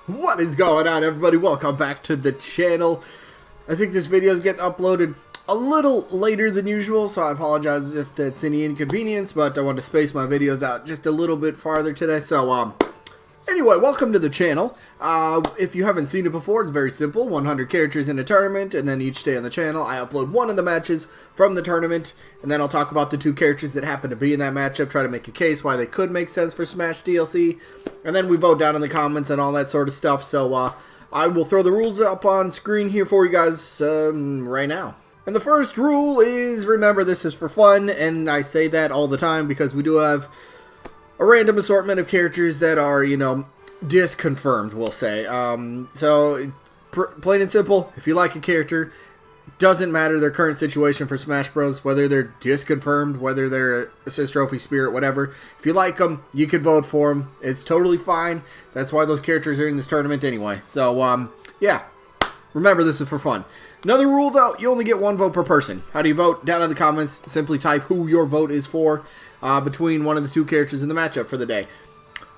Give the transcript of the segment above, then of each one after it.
What is going on, everybody? Welcome back to the channel. I think this video is getting uploaded a little later than usual, so I apologize if that's any inconvenience, but I want to space my videos out just a little bit farther today. So, anyway, welcome to the channel. If you haven't seen it before, it's very simple. 100 characters in a tournament, and then each day on the channel, I upload one of the matches from the tournament, and then I'll talk about the two characters that happen to be in that matchup, try to make a case why they could make sense for Smash DLC, and then we vote down in the comments and all that sort of stuff. So, I will throw the rules up on screen here for you guys right now. And the first rule is, remember, this is for fun, and I say that all the time because we do have a random assortment of characters that are, you know, disconfirmed, we'll say. So, plain and simple, if you like a character, doesn't matter their current situation for Smash Bros, whether they're disconfirmed, whether they're Assist Trophy Spirit, whatever. If you like them, you can vote for them. It's totally fine. That's why those characters are in this tournament anyway. So, yeah. Remember, this is for fun. Another rule, though, you only get one vote per person. How do you vote? Down in the comments, simply type who your vote is for between one of the two characters in the matchup for the day.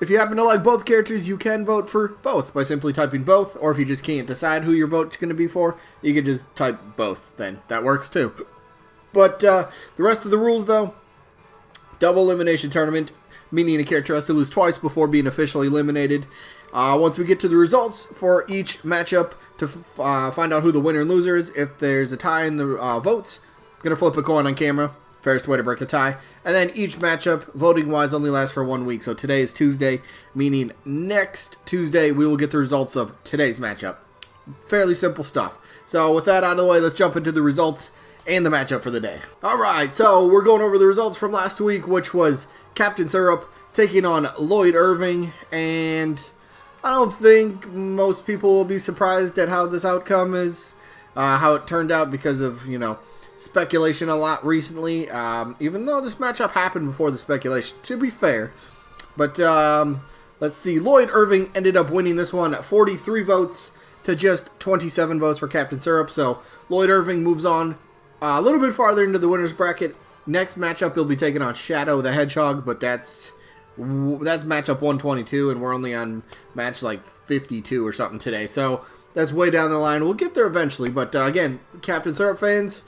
If you happen to like both characters, you can vote for both by simply typing both, or if you just can't decide who your vote's going to be for, you can just type both, then that works too. But the rest of the rules, though, double elimination tournament, meaning a character has to lose twice before being officially eliminated. Once we get to the results for each matchup to find out who the winner and loser is, if there's a tie in the votes, I'm going to flip a coin on camera. Fairest way to break the tie. And then each matchup, voting-wise, only lasts for 1 week. So today is Tuesday, meaning next Tuesday we will get the results of today's matchup. Fairly simple stuff. So with that out of the way, let's jump into the results and the matchup for the day. Alright, so we're going over the results from last week, which was Captain Syrup taking on Lloyd Irving. And I don't think most people will be surprised at how this outcome is, how it turned out because of, you know, speculation a lot recently, even though this matchup happened before the speculation, to be fair. But let's see, Lloyd Irving ended up winning this one, 43 votes to just 27 votes for Captain Syrup. So Lloyd Irving moves on a little bit farther into the winner's bracket. Next matchup he'll be taking on Shadow the Hedgehog, but that's matchup 122, and we're only on match like 52 or something today, so that's way down the line. We'll get there eventually, but again, Captain Syrup fans,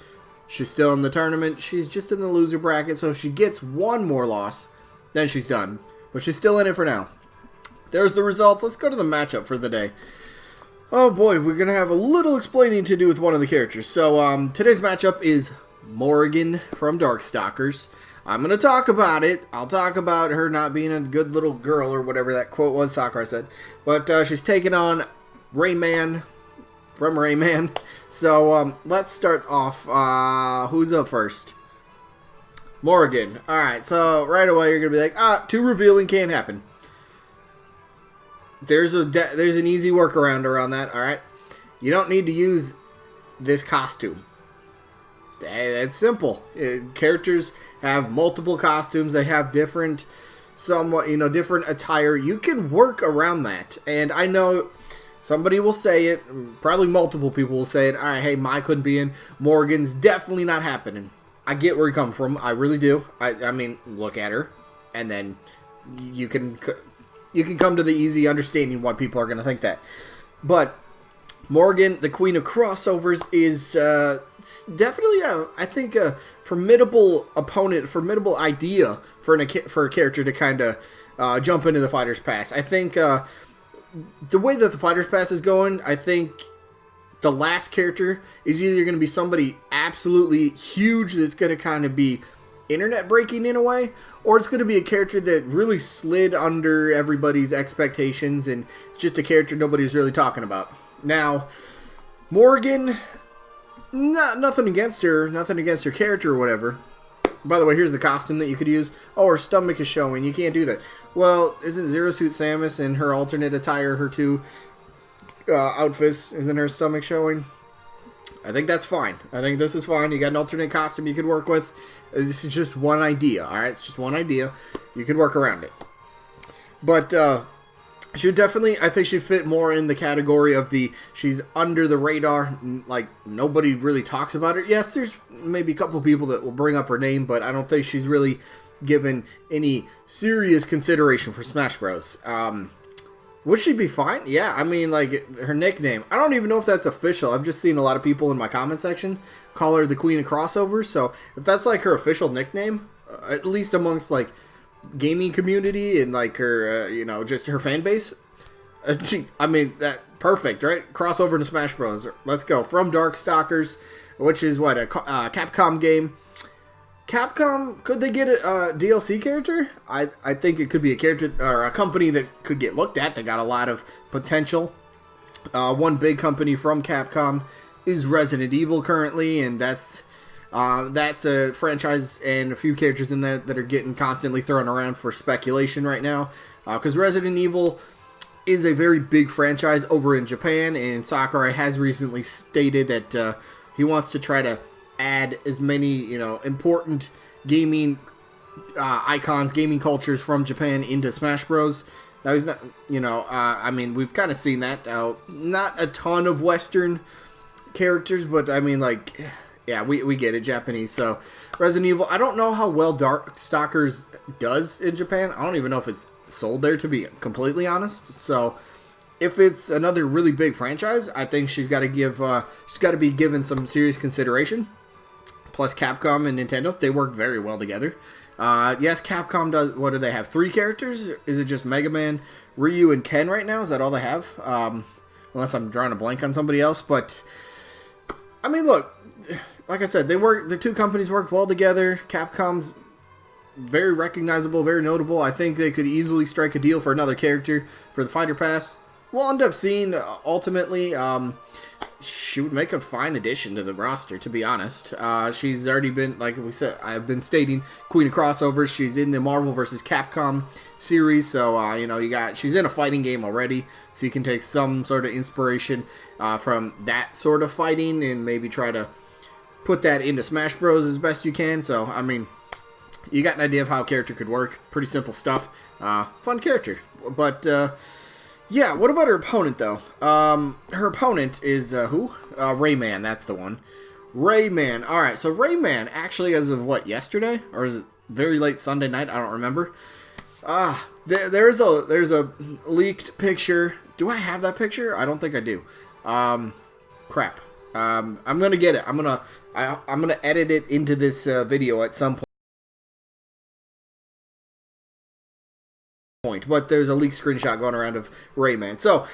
she's still in the tournament. She's just in the loser bracket, so if she gets one more loss, then she's done. But she's still in it for now. There's the results. Let's go to the matchup for the day. Oh boy, we're going to have a little explaining to do with one of the characters. So today's matchup is Morrigan from Darkstalkers. I'm going to talk about it. I'll talk about her not being a good little girl or whatever that quote was Slackerz said. But she's taking on Rayman from Rayman. So, let's start off. Who's up first? Morrigan. Alright, so right away you're going to be like, too revealing, can't happen. There's an easy workaround around that, alright? You don't need to use this costume. It's simple. Characters have multiple costumes. They have different, somewhat, you know, different attire. You can work around that. And I know somebody will say it, probably multiple people will say it, alright, hey, Mai couldn't be in, Morrigan's definitely not happening. I get where he comes from, I really do. I mean, look at her, and then you can come to the easy understanding why people are going to think that. But Morrigan, the queen of crossovers, is definitely, I think, a formidable opponent, formidable idea for a character to kind of jump into the Fighter's Pass. I think the way that the Fighter's Pass is going, I think the last character is either going to be somebody absolutely huge that's going to kind of be internet breaking in a way, or it's going to be a character that really slid under everybody's expectations and just a character nobody's really talking about. Now, Morrigan, nothing against her character or whatever. By the way, here's the costume that you could use. Oh, her stomach is showing. You can't do that. Well, isn't Zero Suit Samus in her alternate attire, her two outfits, isn't her stomach showing? I think that's fine. I think this is fine. You got an alternate costume you could work with. This is just one idea, alright? It's just one idea. You could work around it. But, she would definitely, I think she'd fit more in the category of she's under the radar, like, nobody really talks about her. Yes, there's maybe a couple people that will bring up her name, but I don't think she's really given any serious consideration for Smash Bros. Would she be fine? Yeah, I mean, like, her nickname. I don't even know if that's official. I've just seen a lot of people in my comment section call her the Queen of Crossovers. So, if that's, like, her official nickname, at least amongst, like, gaming community and, like, her, you know, just her fan base, I mean, that perfect, right? Crossover to Smash Bros. Let's go. From Darkstalkers, which is, what, a Capcom game. Capcom, could they get a DLC character? I think it could be a character or a company that could get looked at. They got a lot of potential. One big company from Capcom is Resident Evil currently, and that's a franchise and a few characters in that are getting constantly thrown around for speculation right now. Because Resident Evil is a very big franchise over in Japan, and Sakurai has recently stated that he wants to try to add as many, you know, important gaming icons, gaming cultures from Japan into Smash Bros. Now he's not, you know, I mean, we've kind of seen that. Not a ton of Western characters, but I mean, like, yeah, we get it, Japanese. So Resident Evil, I don't know how well Darkstalkers does in Japan. I don't even know if it's sold there, to be completely honest. So if it's another really big franchise, I think she's got to be given some serious consideration. Plus Capcom and Nintendo, they work very well together. Yes, Capcom does, what do they have, 3 characters? Is it just Mega Man, Ryu, and Ken right now? Is that all they have? Unless I'm drawing a blank on somebody else. But, I mean, look, like I said, the two companies work well together. Capcom's very recognizable, very notable. I think they could easily strike a deal for another character for the Fighter Pass. We'll end up seeing, ultimately, she would make a fine addition to the roster, to be honest. She's already been, like we said, I've been stating, Queen of Crossovers. She's in the Marvel vs. Capcom series, so, you know, she's in a fighting game already, so you can take some sort of inspiration from that sort of fighting and maybe try to put that into Smash Bros. As best you can. So, I mean, you got an idea of how a character could work. Pretty simple stuff. Fun character. But, yeah, what about her opponent, though? Her opponent is, who? Rayman, that's the one. Rayman. Alright, so Rayman, actually, as of, what, yesterday? Or is it very late Sunday night? I don't remember. There's a leaked picture. Do I have that picture? I don't think I do. Crap. I'm gonna get it. I'm gonna edit it into this video at some point. But there's a leaked screenshot going around of Rayman. So,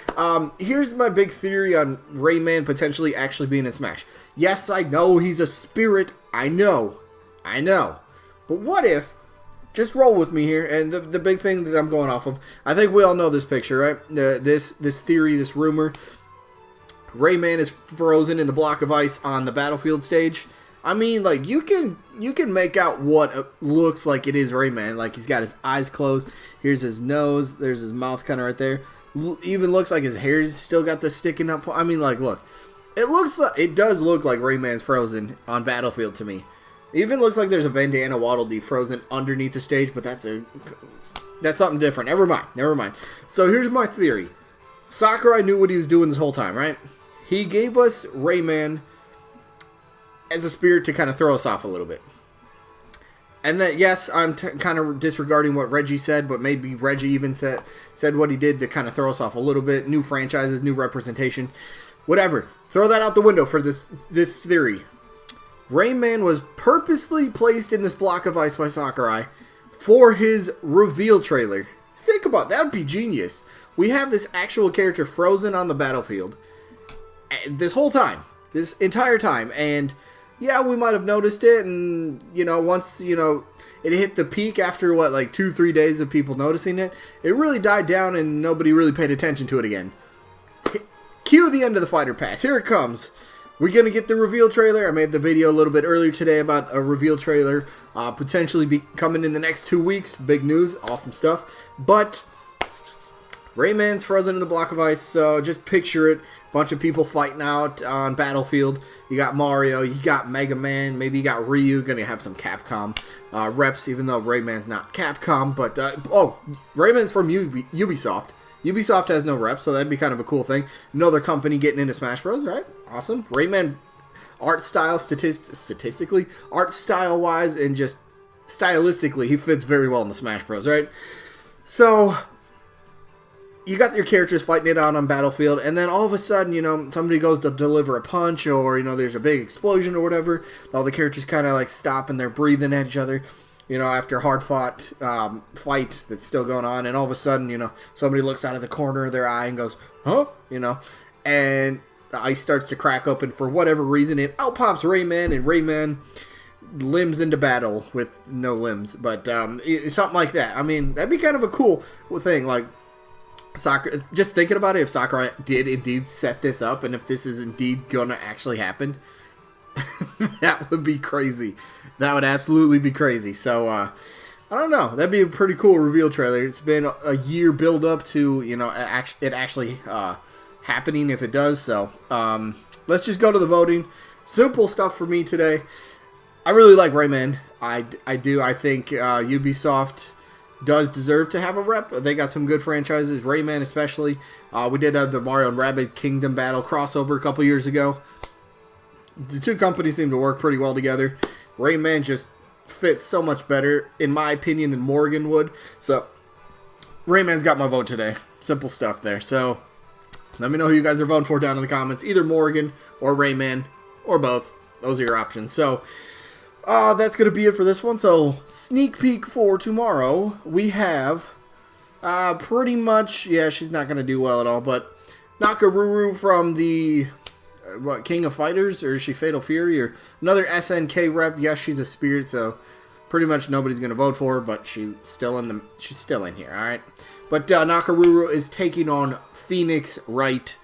here's my big theory on Rayman potentially actually being in Smash. Yes, I know he's a spirit. I know. But what if, just roll with me here, and the big thing that I'm going off of, I think we all know this picture, right? This theory, this rumor. Rayman is frozen in the block of ice on the battlefield stage. I mean, like, you can make out what looks like it is Rayman. Like, he's got his eyes closed. Here's his nose. There's his mouth kind of right there. Even looks like his hair's still got the sticking up. I mean, like, look. It does look like Rayman's frozen on Battlefield to me. It even looks like there's a bandana Waddle Dee frozen underneath the stage, but that's something different. Never mind. So here's my theory. Sakurai knew what he was doing this whole time, right? He gave us Rayman as a spirit to kind of throw us off a little bit. And that, yes, I'm kind of disregarding what Reggie said, but maybe Reggie even said what he did to kind of throw us off a little bit. New franchises, new representation, whatever. Throw that out the window for this theory. Rayman was purposely placed in this block of ice by Sakurai for his reveal trailer. Think about that. That would be genius. We have this actual character frozen on the battlefield this whole time, this entire time, and yeah, we might have noticed it, and, you know, once, you know, it hit the peak after, what, like 2-3 days of people noticing it, it really died down and nobody really paid attention to it again. Cue the end of the Fighter Pass. Here it comes. We're going to get the reveal trailer. I made the video a little bit earlier today about a reveal trailer potentially be coming in the next 2 weeks. Big news. Awesome stuff. But Rayman's frozen in the block of ice, so just picture it. Bunch of people fighting out on Battlefield. You got Mario, you got Mega Man, maybe you got Ryu. Gonna have some Capcom reps, even though Rayman's not Capcom. But, Rayman's from Ubisoft. Ubisoft has no reps, so that'd be kind of a cool thing. Another company getting into Smash Bros, right? Awesome. Rayman, art style, statistically, art style-wise, and just stylistically, he fits very well in the Smash Bros, right? So you got your characters fighting it out on Battlefield, and then all of a sudden, you know, somebody goes to deliver a punch, or, you know, there's a big explosion or whatever. All the characters kind of like stop and they're breathing at each other, you know, after a hard-fought fight that's still going on, and all of a sudden, you know, somebody looks out of the corner of their eye and goes, huh? You know, and the ice starts to crack open for whatever reason, and out pops Rayman, and Rayman limbs into battle with no limbs, but something like that. I mean, that'd be kind of a cool thing, like, Soccer. Just thinking about it, if Sakurai did indeed set this up, and if this is indeed gonna actually happen, that would be crazy. That would absolutely be crazy. So, I don't know. That'd be a pretty cool reveal trailer. It's been a year build up to, you know, it actually happening if it does. So, let's just go to the voting. Simple stuff for me today. I really like Rayman. I do. I think Ubisoft does deserve to have a rep. They got some good franchises, Rayman especially. We did have the Mario and Rabbids Kingdom Battle crossover a couple years ago. The two companies seem to work pretty well together. Rayman just fits so much better, in my opinion, than Morrigan would. So, Rayman's got my vote today. Simple stuff there. So, let me know who you guys are voting for down in the comments. Either Morrigan or Rayman or both. Those are your options. So, that's going to be it for this one. So, sneak peek for tomorrow. We have pretty much, yeah, she's not going to do well at all, but Nakaruru from the, King of Fighters, or is she Fatal Fury, or another SNK rep. Yes, she's a spirit, so pretty much nobody's going to vote for her, but she's still in here, alright? But Nakaruru is taking on Phoenix Wright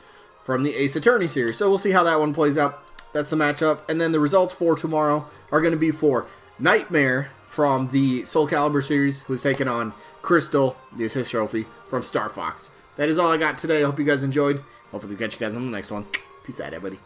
from the Ace Attorney series, so we'll see how that one plays out. That's the matchup, and then the results for tomorrow are going to be for Nightmare from the Soul Calibur series, who's taking on Crystal, the assist trophy, from Star Fox. That is all I got today. I hope you guys enjoyed. Hopefully catch you guys on the next one. Peace out, everybody.